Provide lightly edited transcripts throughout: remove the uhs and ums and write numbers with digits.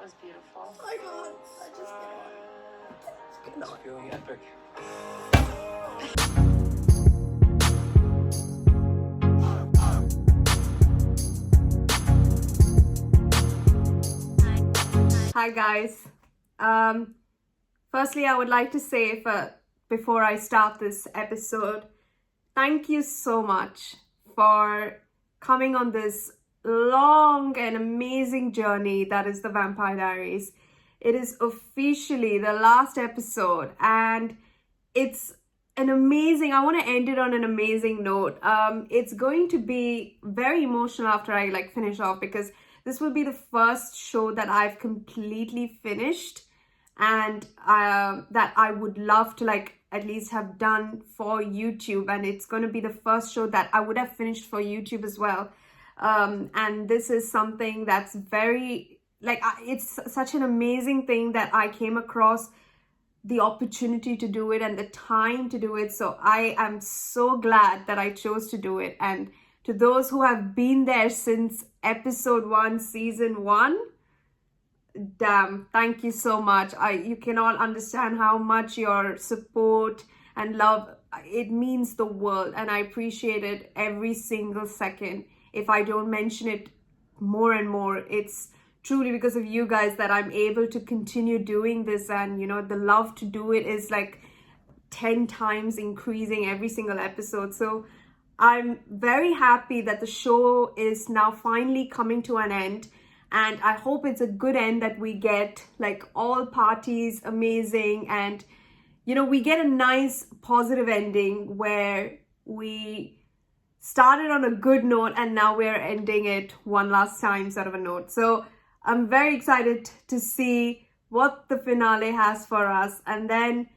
was beautiful. I can't. I just cannot. It's feeling epic. Hi guys. Firstly, I would like to say before I start this episode, thank you so much for coming on this long and amazing journey that is the Vampire Diaries. It is officially the last episode and it's an amazing, I want to end it on an amazing note. It's going to be very emotional after I finish off, because this will be the first show that I've completely finished and that I would love to at least have done for YouTube, and it's going to be the first show that I would have finished for YouTube as well. And this is something that's very it's such an amazing thing that I came across the opportunity to do it and the time to do it. So I am so glad that I chose to do it. And to those who have been there since episode 1, season 1, damn, thank you so much. You cannot understand how much your support and love, it means the world, and I appreciate it every single second. If I don't mention it more and more, it's truly because of you guys that I'm able to continue doing this, and the love to do it is 10 times increasing every single episode. So I'm very happy that the show is now finally coming to an end, and I hope it's a good end, that we get all parties amazing, and we get a nice positive ending where we started on a good note and now we're ending it one last time sort of a note. So I'm very excited to see what the finale has for us, and then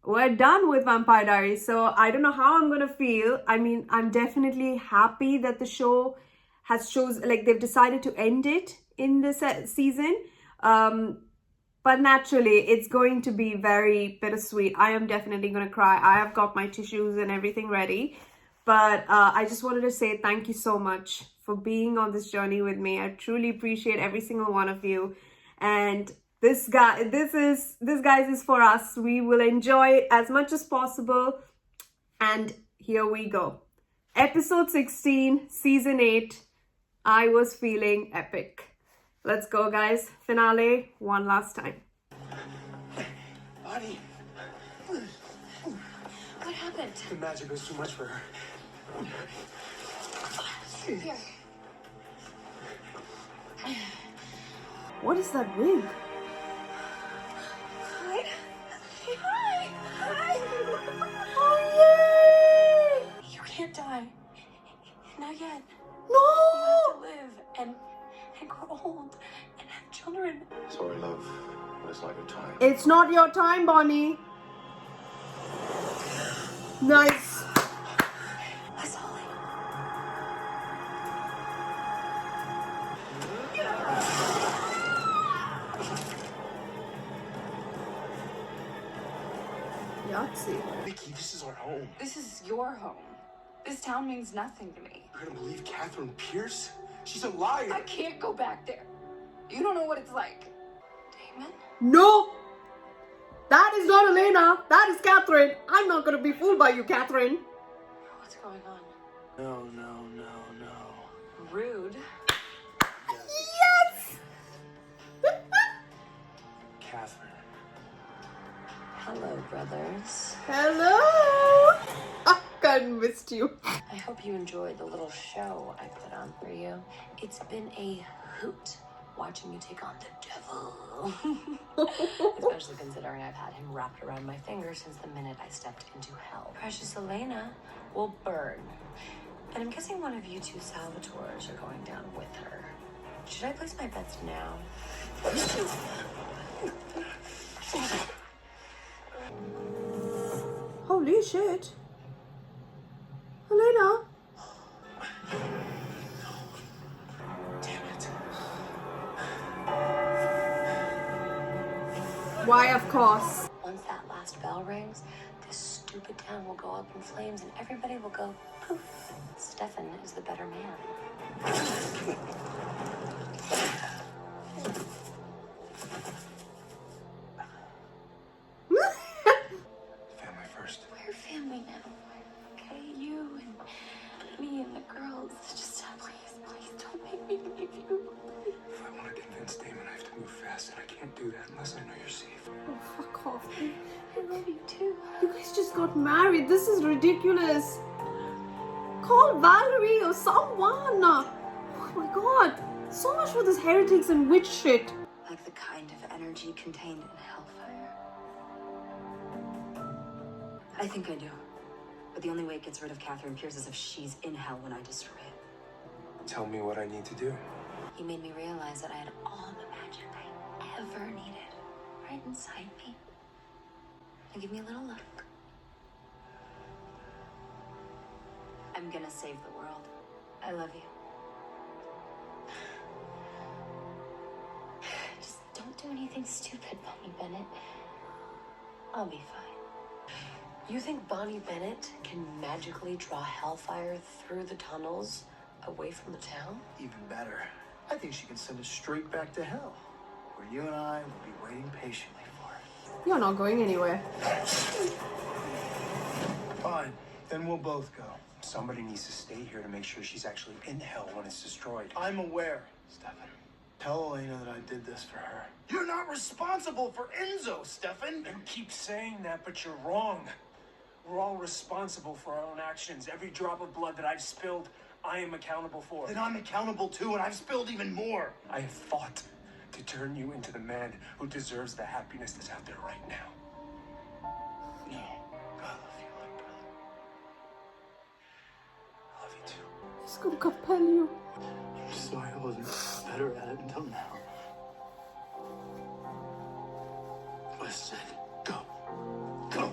we're done with Vampire Diaries. So I don't know how I'm gonna feel. I mean, I'm definitely happy that the show has they've decided to end it in this season. But naturally, it's going to be very bittersweet. I am definitely gonna cry. I have got my tissues and everything ready. But I just wanted to say thank you so much for being on this journey with me. I truly appreciate every single one of you. And this guys is for us. We will enjoy it as much as possible. And here we go. Episode 16, season 8. I was feeling epic. Let's go, guys. Finale one last time. Bonnie, What happened? the magic was too much for her. Here. What is that wig? Hi. Hi. Hi. Oh, yay! You can't die. Not yet. No! You have to live and grow old and have children. Sorry, love. It's not your time. It's not your time, Bonnie. Nice. That's all. Yahtzee. Vicky, this is our home. This is your home. This town means nothing to me. You're gonna believe Catherine Pierce? She's a liar. I can't go back there. You don't know what it's like. Damon? No! That is not Elena. That is Catherine. I'm not going to be fooled by you, Catherine. What's going on? No. Rude. Yes! Catherine. Hello, brothers. Hello! I kind missed you. I hope you enjoyed the little show I put on for you. It's been a hoot watching you take on the devil. Especially considering I've had him wrapped around my finger since the minute I stepped into hell. Precious Elena will burn. And I'm guessing one of you two Salvatores are going down with her. Should I place my bets now? Holy shit. Elena. Damn it. Why, of course. Once that last bell rings, this stupid town will go up in flames and everybody will go poof. Stefan is the better man. past, and I can't do that unless I know you're safe. Oh, fuck off. I love you too. You guys just got married. This is ridiculous. Call Valerie or someone. Oh my god. So much for this heretics and witch shit. Like the kind of energy contained in hellfire. I think I do. But the only way it gets rid of Catherine Pierce is if she's in hell when I destroy it. Tell me what I need to do. You made me realize that I had all the magic I ever needed right inside me. Now give me a little look. I'm gonna save the world. I love you. Just don't do anything stupid, Bonnie Bennett. I'll be fine. You think Bonnie Bennett can magically draw hellfire through the tunnels away from the town? Even better, I think she can send us straight back to hell, where you and I will be waiting patiently for it. You're not going anywhere. Fine, then we'll both go. Somebody needs to stay here to make sure she's actually in hell when it's destroyed. I'm aware, Stefan. Tell Elena that I did this for her. You're not responsible for Enzo, Stefan! You keep saying that, but you're wrong. We're all responsible for our own actions. Every drop of blood that I've spilled, I am accountable for. Then I'm accountable too, and I've spilled even more. I have fought to turn you into the man who deserves the happiness that's out there right now. No, I love you, my brother. I love you too. He's gonna compel you. I'm sorry I wasn't better at it until now. Listen, go. Go!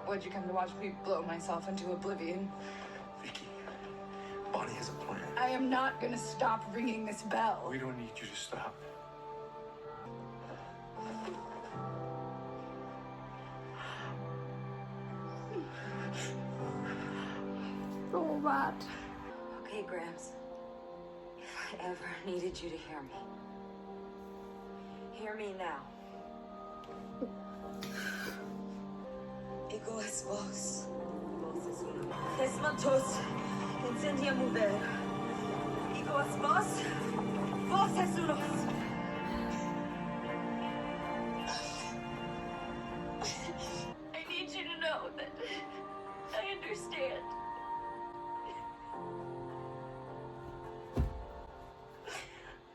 Why'd you come to watch me blow myself into oblivion? Vicky, Bonnie has a plan. I am not gonna stop ringing this bell. We don't need you to stop. So bad. Okay, Gramps. If I ever needed you to hear me now. Ego es vos. Es matos. Incendia mover. Ego es vos. Vos es uno. I need you to know that I understand.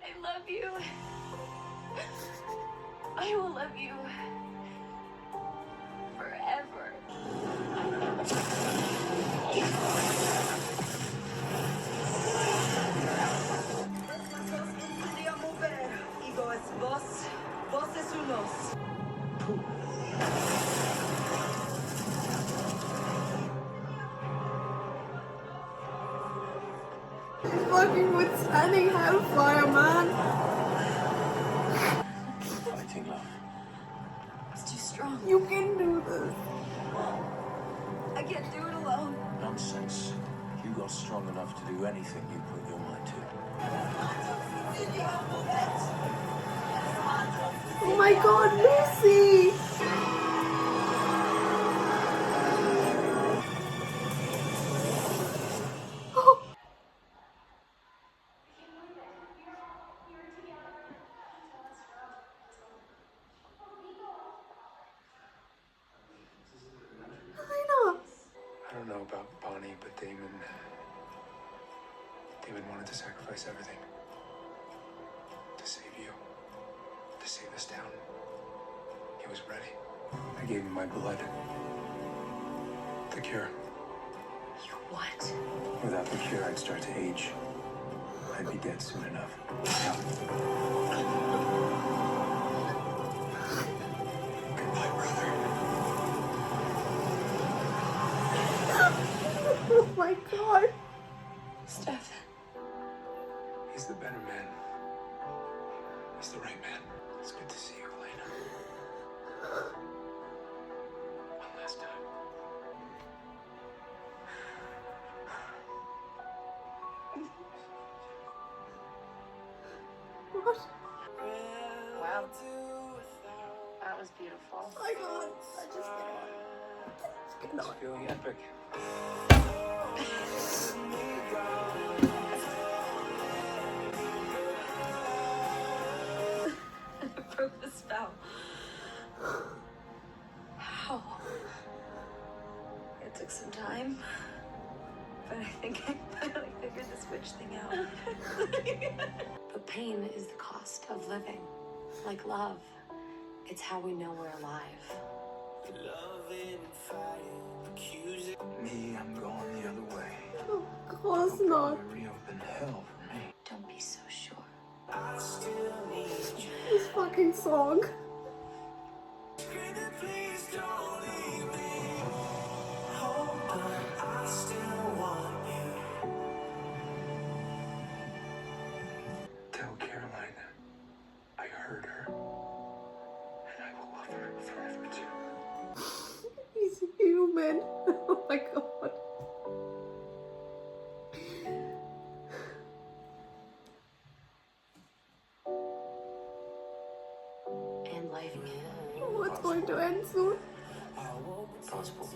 I love you. I will love you forever. Ego es vos, vos es unos. Fucking withstanding hellfire, man. Fighting love. It's too strong. You can do this. I can't do it alone. Nonsense. You got strong enough to do anything you put your mind to. Oh my god, Lucy! Oh. Elena! I don't know about Bonnie, but Damon wanted to sacrifice everything. To save you. To save this town. He was ready. I gave him my blood. The cure. You what? Without the cure, I'd start to age. I'd be dead soon enough. Goodbye, brother. Oh my god. Steph. He's the better man. He's the right man. It's good to see you, Elena. One last time. What? Wow. That was beautiful. I can't. I just cannot. It's feeling epic. But pain is the cost of living. Like love, it's how we know we're alive. Me, I'm going the other way. Of course They'll not. probably reopen hell for me. Don't be so sure. This fucking song. Tell Caroline I heard her, and I will love her forever too. He's human. Oh my god. And life Oh, it's going to end soon. possible.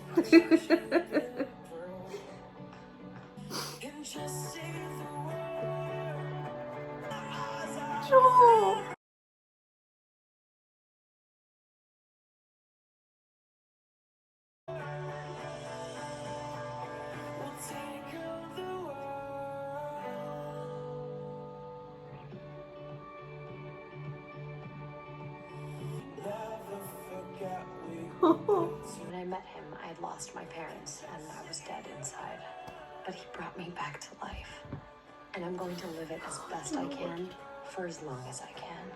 Joe. When I met him, I had lost my parents and I was dead inside. But he brought me back to life. And I'm going to live it as best I can for as long as I can.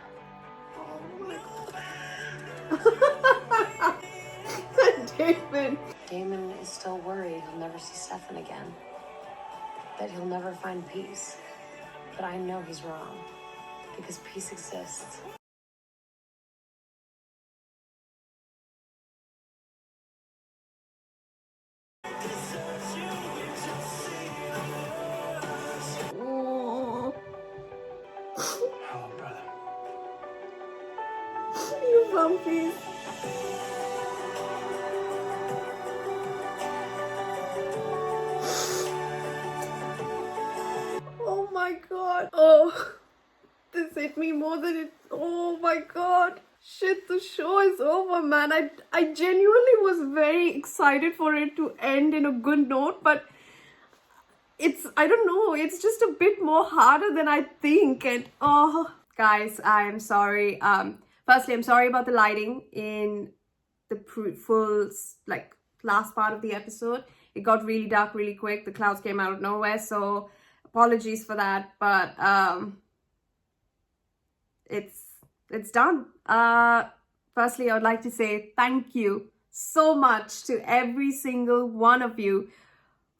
David. Damon is still worried he'll never see Stefan again. That he'll never find peace. But I know he's wrong. Because peace exists. Oh, Hello, brother. you vampies. Oh my god. Oh, this hit me more than it. Oh my god. Shit, the show is over, man. I genuinely was very excited for it to end in a good note, but I don't know, it's just a bit more harder than I think. And oh, guys, I'm sorry. Firstly, I'm sorry about the lighting in the full, like, last part of the episode. It got really dark really quick. The clouds came out of nowhere, so apologies for that. But it's done. Firstly, I would like to say thank you so much to every single one of you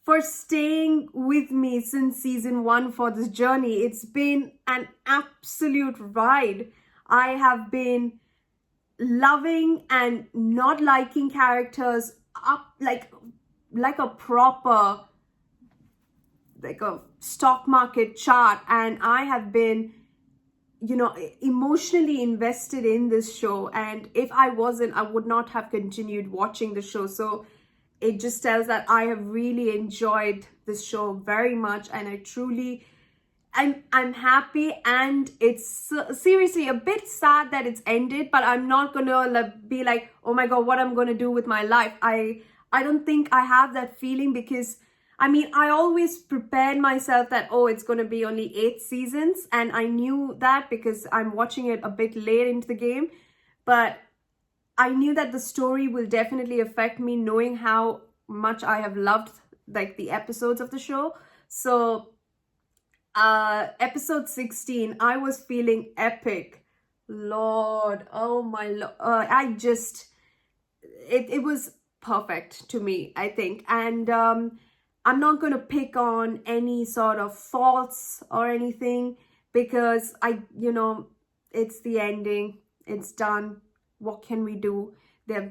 for staying with me since season 1 for this journey. It's been an absolute ride. I have been loving and not liking characters up like a proper, like a stock market chart, and I have been, you know, emotionally invested in this show. And if I wasn't, I would not have continued watching the show. So it just tells that I have really enjoyed this show very much, and I truly, I'm happy. And it's seriously a bit sad that it's ended, but I'm not gonna be like, oh my god, what I'm gonna do with my life. I don't think I have that feeling, because I mean, I always prepared myself that, oh, it's going to be only 8 seasons. And I knew that because I'm watching it a bit late into the game. But I knew that the story will definitely affect me, knowing how much I have loved, like, the episodes of the show. So episode 16, I was feeling epic. Lord, oh my Lord. It was perfect to me, I think. And I'm not going to pick on any sort of faults or anything, because it's the ending. It's done. What can we do? They've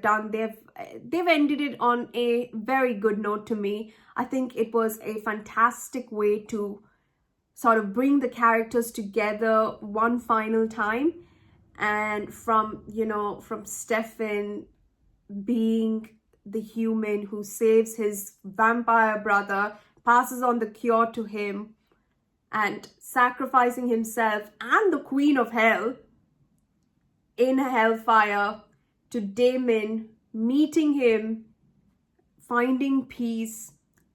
ended it on a very good note to me. I think it was a fantastic way to sort of bring the characters together one final time. And from Stefan being the human who saves his vampire brother, passes on the cure to him, and sacrificing himself and the Queen of Hell in a hellfire, to Damon meeting him, finding peace,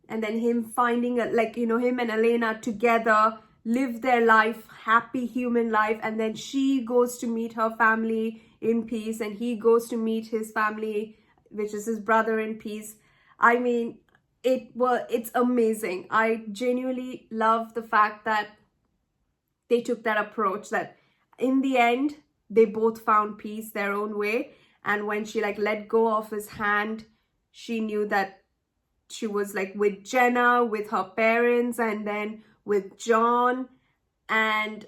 and then him finding him and Elena together, live their life, happy human life, and then she goes to meet her family in peace, and he goes to meet his family, which is his brother, in peace. I mean, it's amazing. I genuinely love the fact that they took that approach, that in the end they both found peace their own way. And when she like let go of his hand, she knew that she was like with Jenna, with her parents, and then with John, and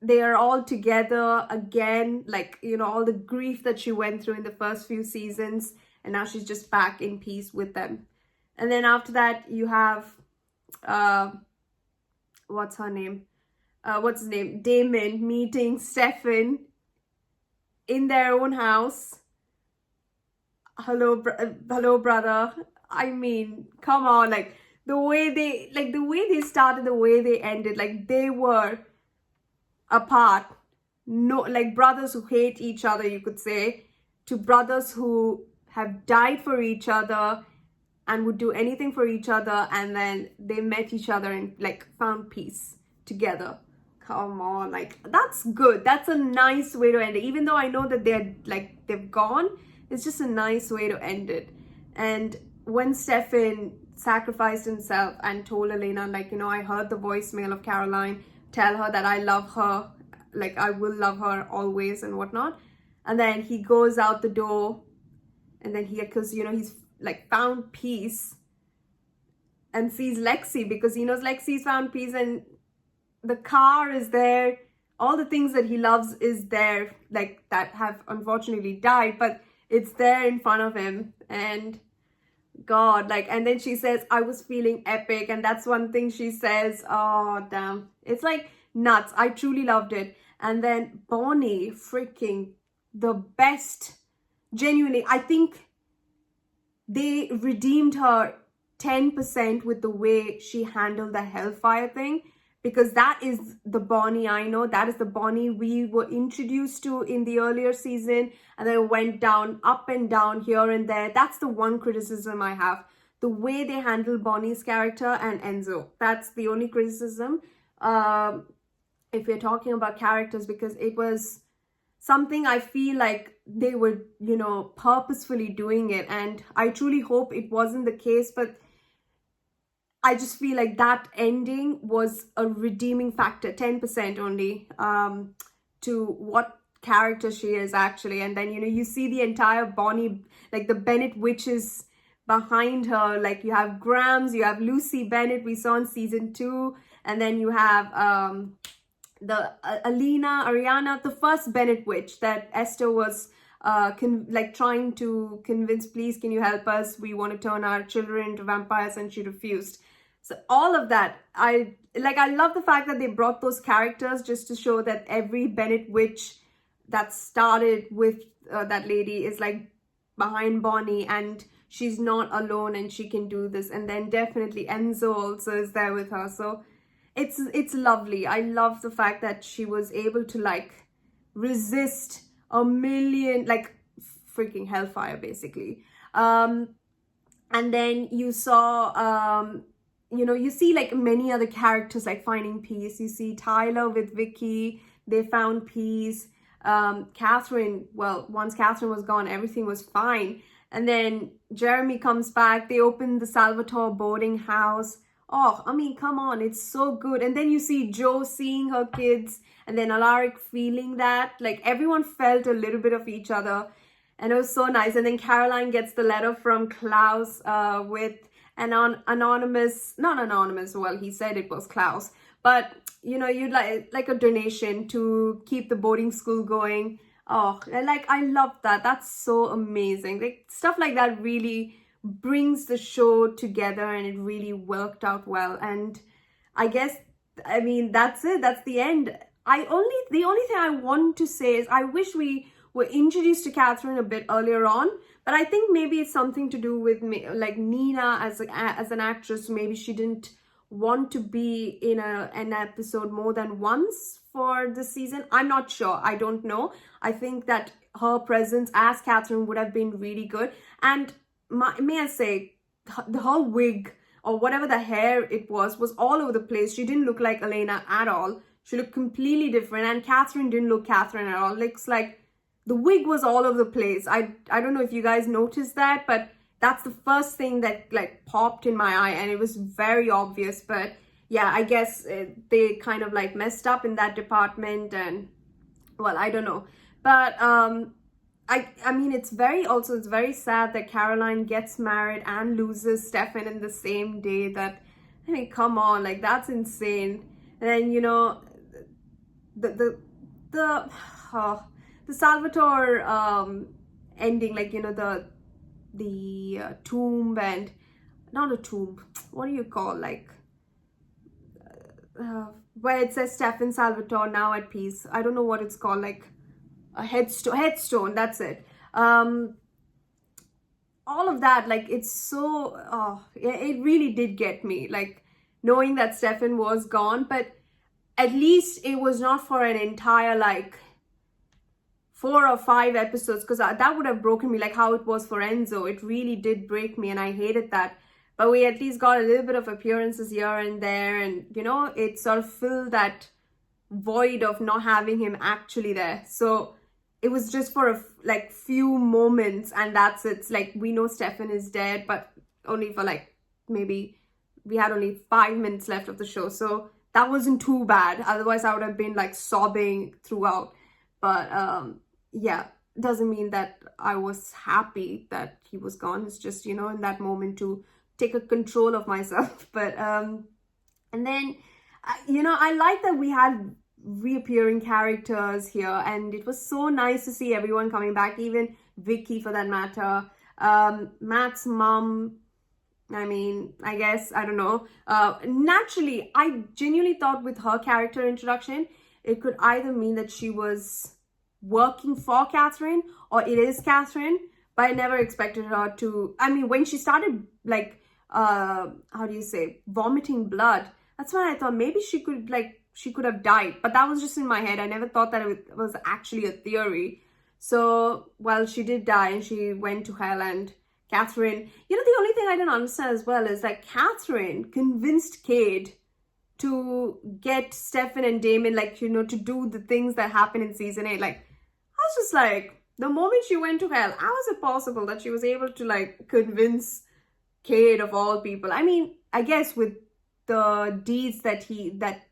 they are all together again, like, you know, all the grief that she went through in the first few seasons, and now she's just back in peace with them. And then after that you have what's his name, Damon meeting Stefan in their own house. Hello brother. I mean, come on, like the way they started, the way they ended, like they were apart, no, like brothers who hate each other, you could say, to brothers who have died for each other and would do anything for each other, and then they met each other and like found peace together. Come on, like that's good. That's a nice way to end it. Even though I know that they've gone, it's just a nice way to end it. And when Stefan sacrificed himself and told Elena, like, you know, I heard the voicemail of Caroline, tell her that I love her, like I will love her always and whatnot. And then he goes out the door, and then because, you know, he's like found peace, and sees Lexi, because he knows Lexi's found peace, and the car is there, all the things that he loves is there, like that have unfortunately died, but it's there in front of him. And God, like, and then she says, I was feeling epic, and that's one thing she says. Oh damn, it's like nuts. I truly loved it. And then Bonnie, freaking the best. Genuinely, I think they redeemed her 10% with the way she handled the Hellfire thing, because that is the Bonnie I know. That is the Bonnie we were introduced to in the earlier season, and then went down, up and down, here and there. That's the one criticism I have. The way they handle Bonnie's character and Enzo. That's the only criticism. If we're talking about characters, because it was something I feel like they were, you know, purposefully doing it. And I truly hope it wasn't the case, but I just feel like that ending was a redeeming factor, 10% only, to what character she is actually. And then, you know, you see the entire Bonnie, like the Bennett witches behind her. Like you have Grams, you have Lucy Bennett, we saw in season 2. And then you have the Ariana, the first Bennett witch that Esther was trying to convince, please, can you help us? We want to turn our children into vampires, and she refused. So all of that, I love the fact that they brought those characters just to show that every Bennett witch that started with that lady is like behind Bonnie, and she's not alone, and she can do this. And then definitely Enzo also is there with her. So it's lovely. I love the fact that she was able to like resist a million, like freaking hellfire basically. And then you saw you know, you see like many other characters like finding peace. You see Tyler with Vicky, they found peace. Catherine, well, once Catherine was gone, everything was fine. And then Jeremy comes back, they open the Salvatore boarding house. Oh, I mean, come on, it's so good. And then you see Jo seeing her kids, and then Alaric feeling that. Like everyone felt a little bit of each other, and it was so nice. And then Caroline gets the letter from Klaus with an anonymous, not anonymous, well, he said it was Klaus, but you know, you'd like a donation to keep the boarding school going. Oh, like I love that. That's so amazing. Like stuff like that really brings the show together, and it really worked out well. And I guess, I mean, that's it. That's the end. The only thing I want to say is I wish we were introduced to Catherine a bit earlier on, but I think maybe it's something to do with me, like Nina as an actress. Maybe she didn't want to be in an episode more than once for this season. I'm not sure. I don't know. I think that her presence as Catherine would have been really good. And may I say, the whole wig or whatever the hair it was all over the place. She didn't look like Elena at all. She looked completely different, and Catherine didn't look Catherine at all. Looks like the wig was all over the place. I don't know if you guys noticed that, but that's the first thing that like popped in my eye, and it was very obvious. But yeah, I guess they kind of like messed up in that department, and well, I don't know. But I mean, it's very sad that Caroline gets married and loses Stefan in the same day. That, I mean, come on, like that's insane. And then, you know, the Salvatore ending, like, you know, the tomb, and not a tomb, what do you call, like where it says Stefan Salvatore now at peace. I don't know what it's called, like a headstone, that's it. All of that, like, it's so it really did get me, like knowing that Stefan was gone. But at least it was not for an entire like 4 or 5 episodes, because that would have broken me, like how it was for Enzo. It really did break me, and I hated that. But we at least got a little bit of appearances here and there, and you know, it sort of filled that void of not having him actually there. So it was just for a like few moments, and that's it. It's like, we know Stefan is dead, but only for like, maybe we had only 5 minutes left of the show, so that wasn't too bad. Otherwise I would have been like sobbing throughout. But yeah, doesn't mean that I was happy that he was gone. It's just, you know, in that moment to take a control of myself. But and then you know, I like that we had reappearing characters here, and it was so nice to see everyone coming back, even Vicky for that matter. Matt's mom, I mean, I guess, I don't know. Naturally, I genuinely thought with her character introduction, it could either mean that she was working for Catherine or it is Catherine, but I never expected her to. I mean, when she started like how do you say, vomiting blood, that's when I thought maybe she could have died. But that was just in my head. I never thought that it was actually a theory. So, well, she did die and she went to hell. And Catherine, you know, the only thing I didn't understand as well is that Catherine convinced Cade to get Stefan and Damon, like, you know, to do the things that happened in season 8. Like, I was just like, the moment she went to hell, how is it possible that she was able to like convince Cade of all people? I mean, I guess with the deeds that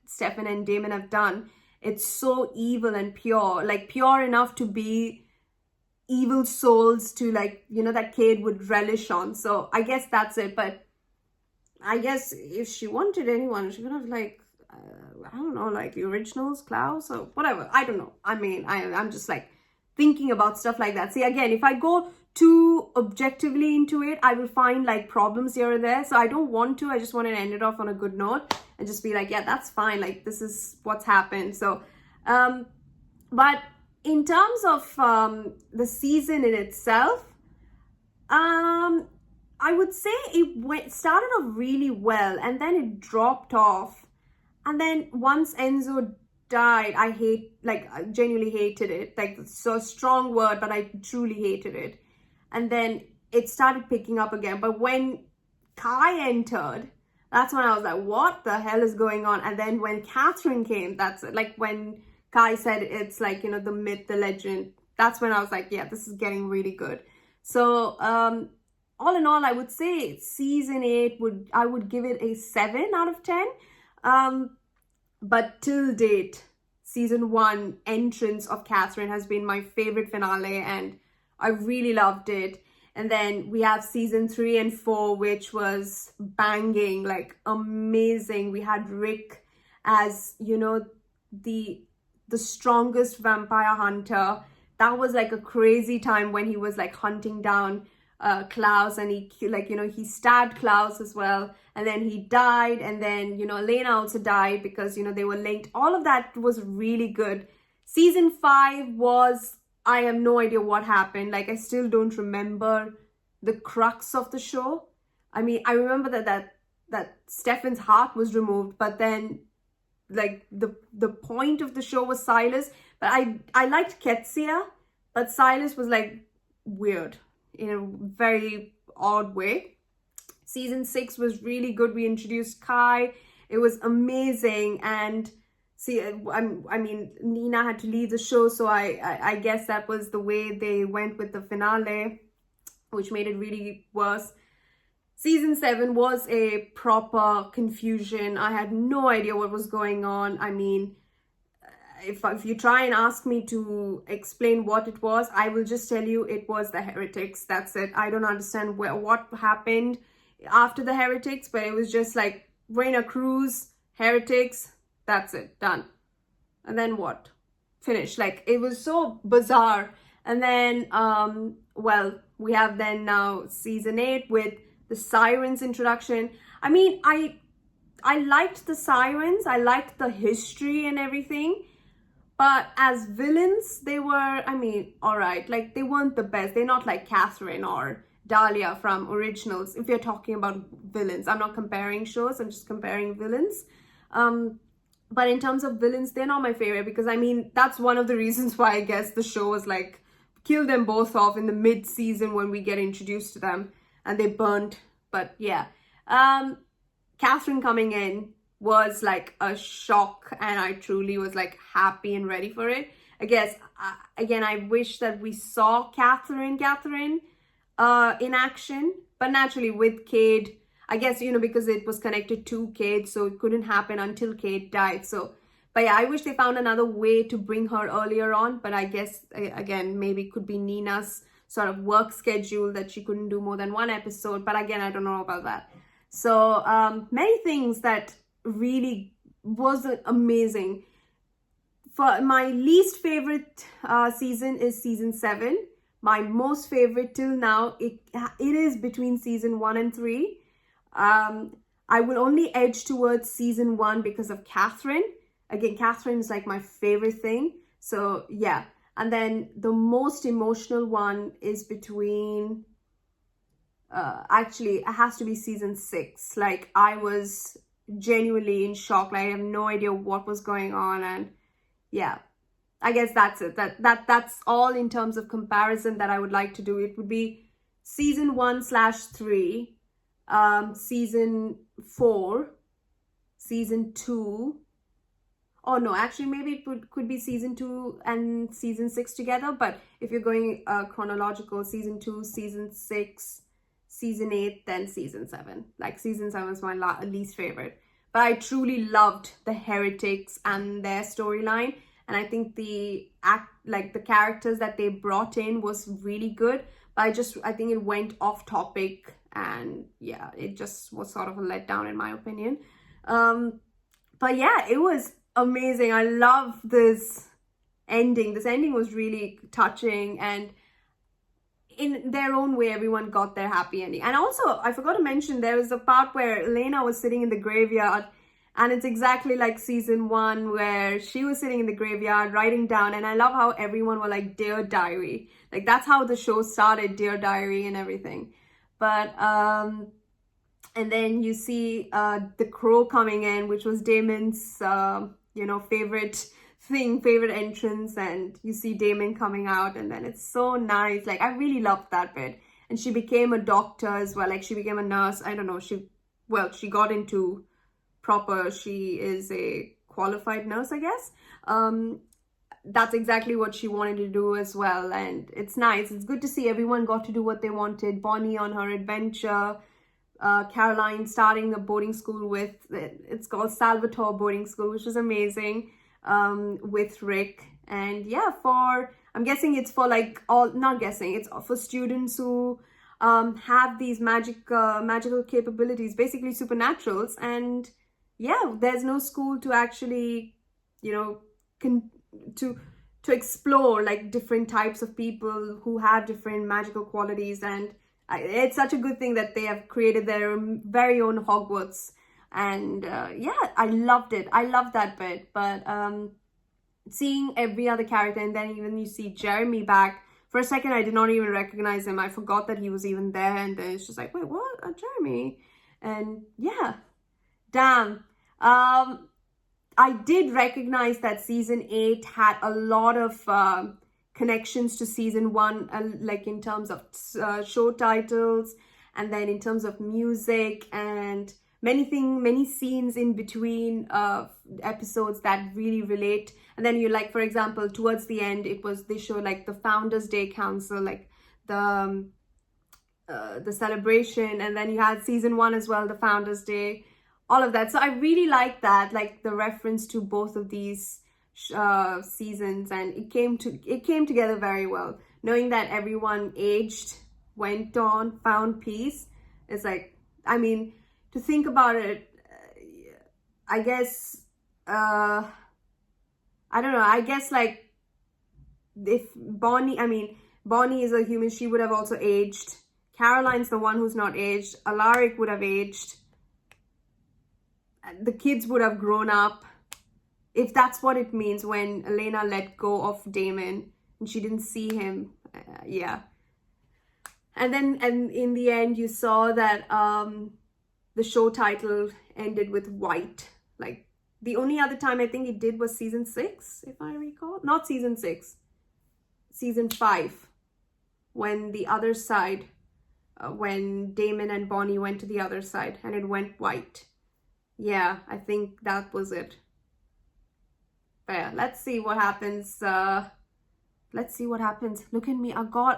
Stefan and Damon have done, it's so evil and pure, like pure enough to be evil souls to, like, you know, that Cade would relish on. So I guess that's it. But I guess if she wanted anyone, she could have like I don't know, like the originals, Klaus or whatever. I don't know. I mean, I'm just like thinking about stuff like that. See, again, if I go too objectively into it, I will find like problems here and there. So I don't want to. I just want to end it off on a good note and just be like, yeah, that's fine. Like, this is what's happened. So, but in terms of the season in itself, I would say it started off really well, and then it dropped off. And then once Enzo died, I genuinely hated it. Like, it's a strong word, but I truly hated it. And then it started picking up again. But when Kai entered, that's when I was like, what the hell is going on? And then when Catherine came, that's it. Like, when Kai said it's like, you know, the myth, the legend, that's when I was like, yeah, this is getting really good. So, all in all, I would say season 8 I would give it a 7 out of 10. But till date, season 1 entrance of Catherine has been my favorite finale, and I really loved it. And then we have season 3 and 4, which was banging, like amazing. We had Rick as, you know, the strongest vampire hunter. That was like a crazy time when he was like hunting down Klaus, and he, like, you know, he stabbed Klaus as well, and then he died, and then, you know, Elena also died because, you know, they were linked. All of that was really good. Season 5 was, I have no idea what happened. Like, I still don't remember the crux of the show. I mean, I remember that Stefan's heart was removed, but then like the point of the show was Silas. But I liked Ketsia, but Silas was like weird in a very odd way. Season 6 was really good. We introduced Kai. It was amazing. And see, I mean, Nina had to leave the show, so I guess that was the way they went with the finale, which made it really worse. Season 7 was a proper confusion. I had no idea what was going on. I mean, if you try and ask me to explain what it was, I will just tell you it was the heretics. That's it. I don't understand what happened after the heretics, but it was just like Raina Cruz, heretics, that's it, done. And then what? Finished. Like, it was so bizarre. And then, well, we have then now season 8 with the Sirens introduction. I mean, I liked the Sirens. I liked the history and everything. But as villains, they were, I mean, all right. Like, they weren't the best. They're not like Catherine or Dahlia from Originals. If you're talking about villains, I'm not comparing shows. I'm just comparing villains. But in terms of villains, they're not my favorite because, I mean, that's one of the reasons why I guess the show was like, kill them both off in the mid-season when we get introduced to them and they burnt. But yeah, Catherine coming in was like a shock, and I truly was like happy and ready for it. I guess, again, I wish that we saw Catherine in action, but naturally with Cade, I guess, you know, because it was connected to Cade, so it couldn't happen until Cade died. So, but yeah, I wish they found another way to bring her earlier on, but I guess, again, maybe it could be Nina's sort of work schedule that she couldn't do more than one episode, but again, I don't know about that. So, many things that really was amazing. For my least favorite season is season 7. My most favorite till now, it is between season 1 and 3. I will only edge towards season 1 because of Catherine. Again, Catherine is like my favorite thing. So yeah. And then the most emotional one is between, actually, it has to be season 6. Like, I was genuinely in shock. Like, I have no idea what was going on. And yeah, I guess that's it. That's all in terms of comparison that I would like to do. It would be season 1/3, season 4, season 2. Oh no, actually maybe it could be season 2 and season 6 together. But if you're going chronological, season 2, season 6, season 8, then season 7. Like, season 7 is my least favorite. But I truly loved the heretics and their storyline. And I think the characters that they brought in was really good. But I think it went off topic, and yeah, it just was sort of a letdown in my opinion. But yeah, it was amazing. I love this ending. This ending was really touching, and in their own way, everyone got their happy ending. And also, I forgot to mention, there was a part where Elena was sitting in the graveyard, and it's exactly like season 1 where she was sitting in the graveyard writing down. And I love how everyone were like, Dear Diary. Like, that's how the show started, Dear Diary and everything. But, and then you see the crow coming in, which was Damon's, favorite entrance. And you see Damon coming out, and then it's so nice. Like, I really loved that bit. And she became a doctor as well. Like, she became a nurse. I don't know. She got into proper, she is a qualified nurse, I guess. That's exactly what she wanted to do as well. And it's nice. It's good to see everyone got to do what they wanted. Bonnie on her adventure. Caroline starting a boarding school with, it's called Salvatore Boarding School, which is amazing, with Rick. And yeah, I'm guessing it's for like it's for students who have these magical capabilities, basically supernaturals. And yeah, there's no school to actually, to explore like different types of people who have different magical qualities. And it's such a good thing that they have created their very own Hogwarts. And yeah, I loved it. I loved that bit. But seeing every other character, and then even you see Jeremy back. For a second, I did not even recognize him. I forgot that he was even there. And then it's just like, wait, what? Jeremy? And yeah. Damn. I did recognize that season 8 had a lot of connections to season 1, like in terms of show titles And then in terms of music and many scenes in between episodes that really relate. And then you like, for example, towards the end, they show like the Founders Day Council, like the celebration, and then you had season 1 as well, the Founders Day, all of that. So I really like that, like the reference to both of these seasons, and it came together very well. Knowing that everyone aged, went on, found peace. It's like, I mean, to think about it, I guess, I don't know, I guess like if Bonnie is a human, she would have also aged. Caroline's the one who's not aged. Alaric would have aged. The kids would have grown up. If that's what it means when Elena let go of Damon and she didn't see him. Yeah. And in the end, you saw that the show title ended with white. Like, the only other time I think it did was season 6, if I recall. Not season 6. Season 5. When the other side, when Damon and Bonnie went to the other side and it went white. Yeah, I think that was it. But yeah, let's see what happens. Let's see what happens. Look at me. Oh God,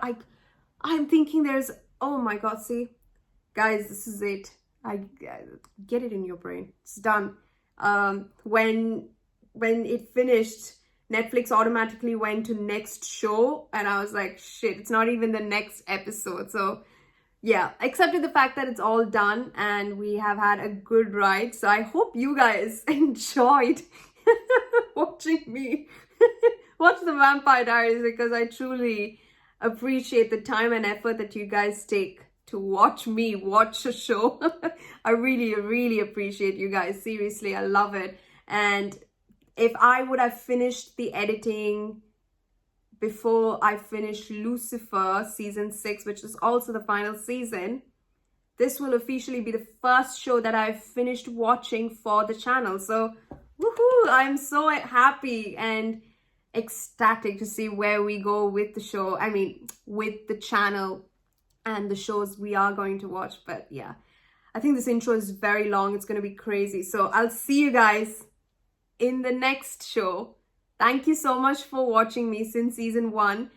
I'm thinking there's, oh my God, see? Guys, this is it. I get it in your brain. It's done. When it finished, Netflix automatically went to next show, and I was like, shit, it's not even the next episode. So yeah, accepted the fact that it's all done and we have had a good ride. So I hope you guys enjoyed watching me watch the Vampire Diaries, because I truly appreciate the time and effort that you guys take to watch me watch a show. I really, really appreciate you guys. Seriously, I love it. And if I would have finished the editing before I finished Lucifer season 6, which is also the final season, this will officially be the first show that I've finished watching for the channel. So woohoo, I'm so happy and ecstatic to see where we go with the show. I mean, with the channel and the shows we are going to watch. But yeah, I think this intro is very long. It's going to be crazy. So I'll see you guys in the next show. Thank you so much for watching me since season 1.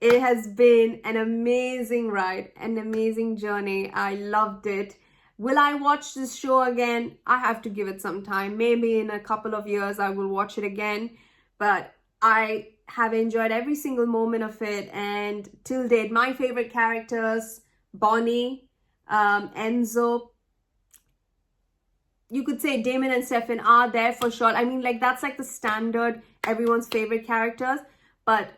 It has been an amazing ride, an amazing journey. I loved it. Will I watch this show again? I have to give it some time. Maybe in a couple of years I will watch it again. But I have enjoyed every single moment of it. And till date, my favorite characters, Bonnie, Enzo, you could say Damon and Stefan are there for sure. I mean, like, that's like the standard, everyone's favorite characters. But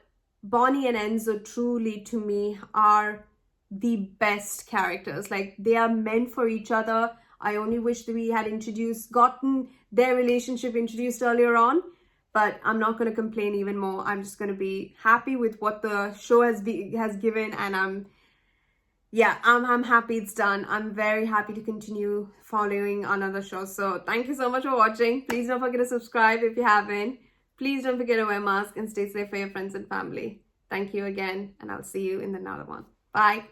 Bonnie and Enzo truly, to me, are the best characters. Like, they are meant for each other. I only wish that we had gotten their relationship introduced earlier on. But I'm not going to complain even more. I'm just going to be happy with what the show has given. And I'm happy it's done. I'm very happy to continue following another show. So thank you so much for watching. Please don't forget to subscribe if you haven't. Please don't forget to wear a mask and stay safe for your friends and family. Thank you again, and I'll see you in another one. Bye.